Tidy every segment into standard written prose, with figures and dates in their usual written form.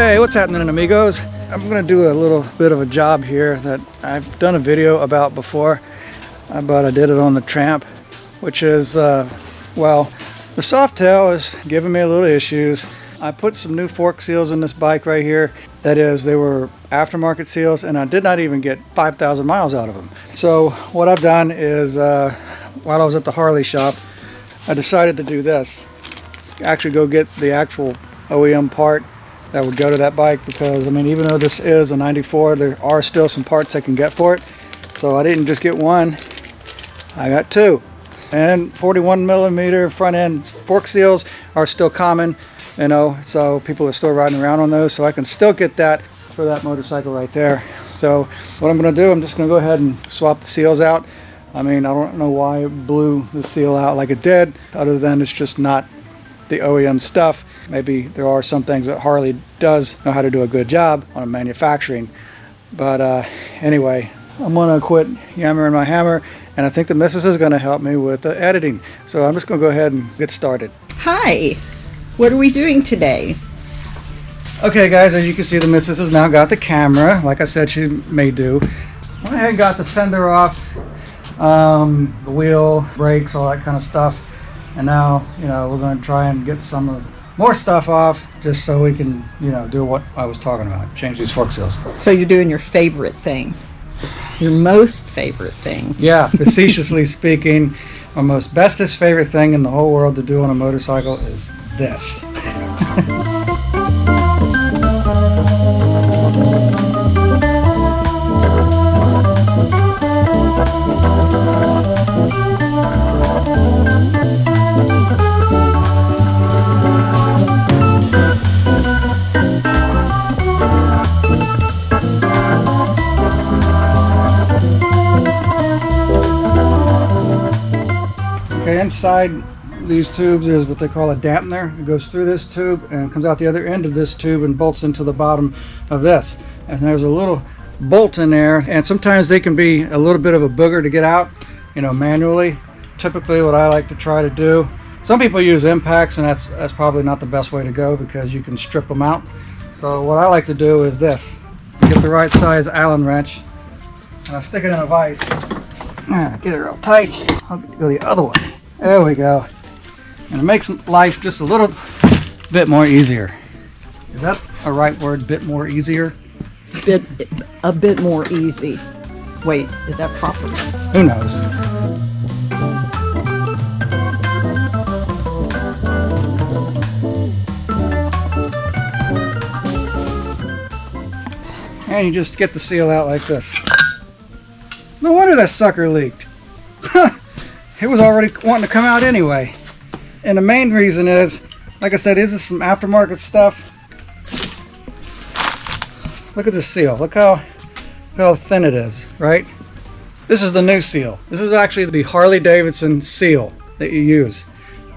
Hey, what's happening, amigos? I'm gonna do a little bit of a job here that I've done a video about before, but I did it on the Tramp, which is, well, the SOFTAIL is giving me a little issues. I put some new fork seals in this bike right here. That is, they were aftermarket seals, and I did not even get 5,000 miles out of them. So what I've done is, while I was at the Harley shop, I decided to do this. Actually go get the actual OEM part that would go to that bike, because I mean, even though this is a 94, there are still some parts I can get for it. So I didn't just get one, I got two. And 41 millimeter front end fork seals are still common, you know, so people are still riding around on those, so I can still get that for that motorcycle right there. So what I'm going to do, I'm just going to go ahead and swap the seals out. I mean, I don't know why it blew the seal out like it did, other than it's just not the OEM stuff. Maybe there are some things that Harley does know how to do a good job on manufacturing. But anyway, I'm going to quit yammering my hammer, and I think the missus is going to help me with the editing. So I'm just going to go ahead and get started. Hi, what are we doing today? Okay guys, as you can see, the missus has now got the camera, like I said she may do. Went ahead and got the fender off, the wheel, brakes, all that kind of stuff. And now, you know, we're going to try and get some of more stuff off, just so we can, you know, do what I was talking about, change these fork seals. So you're doing your favorite thing, your most favorite thing. Yeah, facetiously speaking, my most bestest favorite thing in the whole world to do on a motorcycle is this. Okay, inside these tubes is what they call a dampener. It goes through this tube and comes out the other end of this tube and bolts into the bottom of this. And there's a little bolt in there, and sometimes they can be a little bit of a booger to get out, you know, manually. Typically what I like to try to do, some people use impacts, and that's probably not the best way to go, because you can strip them out. So what I like to do is this: get the right size Allen wrench, and I stick it in a vise. Get it real tight. I'll go the other way. There we go. And it makes life just a little bit more easier. Is that a right word? Bit more easier? A bit more easy. Wait, is that proper? Who knows? And you just get the seal out like this. No wonder that sucker leaked. It was already wanting to come out anyway. And the main reason is, like I said, this is some aftermarket stuff. Look at this seal. Look how thin it is, right? This is the new seal. This is actually the Harley Davidson seal that you use.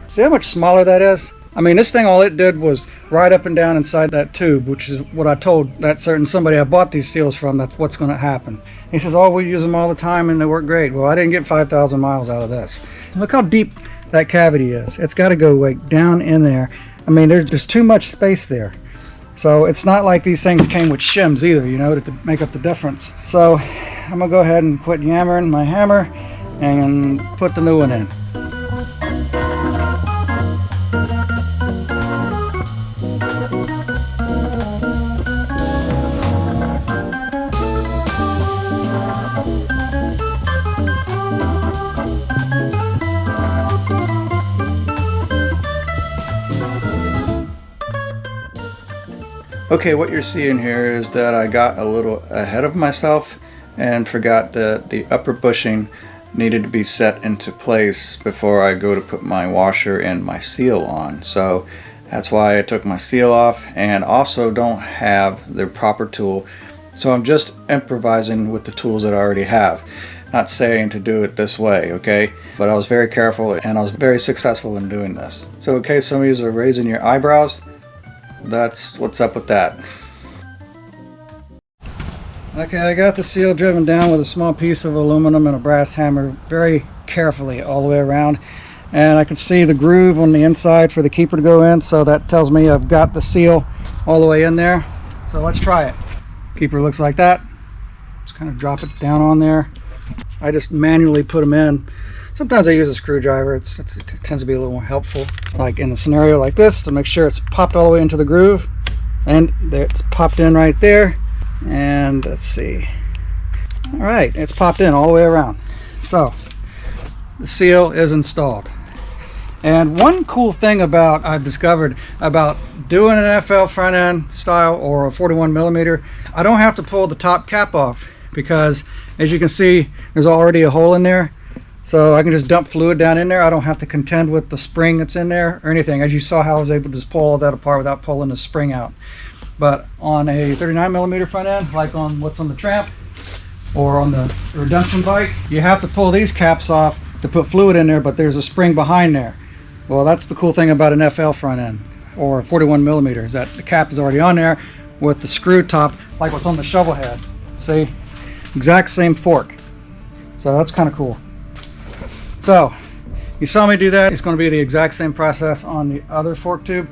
See how much smaller that is? I mean, this thing, all it did was ride up and down inside that tube, which is what I told that certain somebody I bought these seals from, that's what's going to happen. He says, oh, we use them all the time and they work great. Well, I didn't get 5,000 miles out of this. Look how deep that cavity is. It's got to go like down in there. I mean, there's too much space there. So it's not like these things came with shims either, you know, to make up the difference. So I'm going to go ahead and quit yammering my hammer and put the new one in. Okay, what you're seeing here is that I got a little ahead of myself and forgot that the upper bushing needed to be set into place before I go to put my washer and my seal on. So that's why I took my seal off, and also don't have the proper tool. So I'm just improvising with the tools that I already have. Not saying to do it this way, okay? But I was very careful, and I was very successful in doing this. So in case some of you are raising your eyebrows, that's what's up with that. Okay, I got the seal driven down with a small piece of aluminum and a brass hammer very carefully all the way around, and I can see the groove on the inside for the keeper to go in, so that tells me I've got the seal all the way in there. So let's try it. Keeper looks like that. Just kind of drop it down on there. I just manually put them in. Sometimes I use a screwdriver. It tends to be a little more helpful, like in a scenario like this, to make sure it's popped all the way into the groove. And it's popped in right there. And let's see. All right, it's popped in all the way around. So the seal is installed. And one cool thing I've discovered about doing an FL front end style or a 41 millimeter, I don't have to pull the top cap off, because as you can see, there's already a hole in there. So I can just dump fluid down in there. I don't have to contend with the spring that's in there or anything. As you saw how I was able to just pull all that apart without pulling the spring out. But on a 39 millimeter front end, like on what's on the Tramp or on the Redemption bike, you have to pull these caps off to put fluid in there, but there's a spring behind there. Well, that's the cool thing about an FL front end or 41 millimeter, is that the cap is already on there with the screw top, like what's on the shovel head. See, exact same fork. So that's kind of cool. So you saw me do that. It's going to be the exact same process on the other fork tube.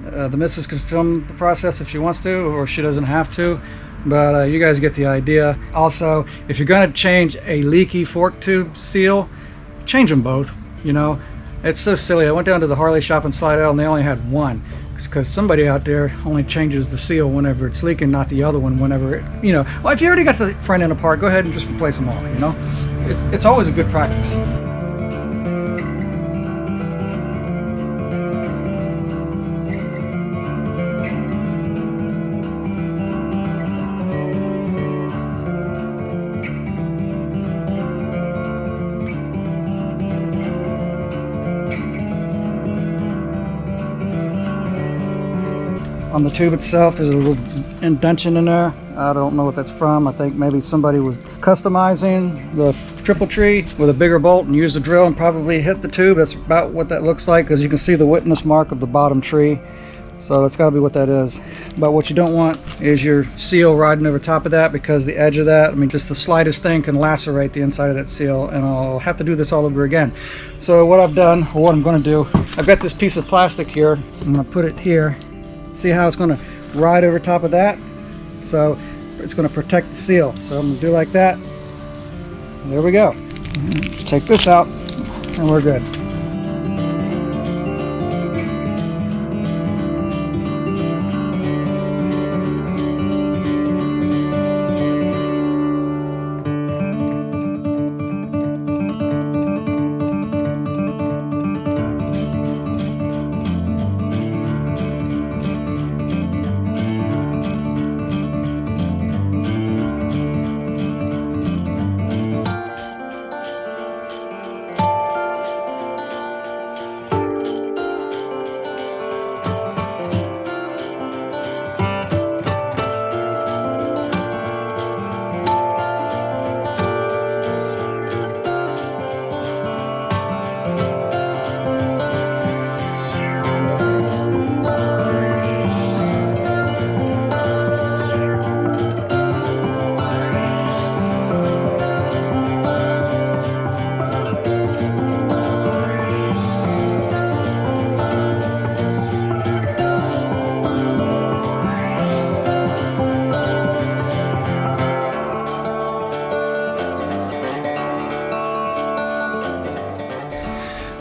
The missus can film the process if she wants to, or she doesn't have to, but you guys get the idea. Also, if you're going to change a leaky fork tube seal, change them both. You know, it's so silly. I went down to the Harley shop in Slidell and they only had one, because somebody out there only changes the seal whenever it's leaking, not the other one whenever it, you know. Well, if you already got the front end apart, go ahead and just replace them all, you know. It's always a good practice. On the tube itself, there's a little indentation in there. I don't know what that's from. I think maybe somebody was customizing the triple tree with a bigger bolt and used a drill and probably hit the tube. That's about what that looks like, because you can see the witness mark of the bottom tree. So that's got to be what that is. But what you don't want is your seal riding over top of that, because the edge of that, I mean, just the slightest thing can lacerate the inside of that seal, and I'll have to do this all over again. So what I've done, or what I'm going to do, I've got this piece of plastic here. I'm going to put it here. See how it's going to ride over top of that? So it's going to protect the seal. So I'm going to do like that. There we go. Just take this out and we're good.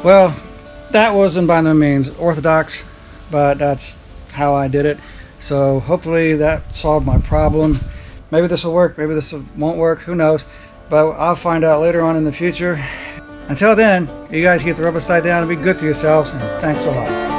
Well, that wasn't by no means orthodox, but that's how I did it. So hopefully that solved my problem. Maybe this will work, maybe this won't work, who knows. But I'll find out later on in the future. Until then, you guys keep the rubber side down and be good to yourselves, and thanks a lot.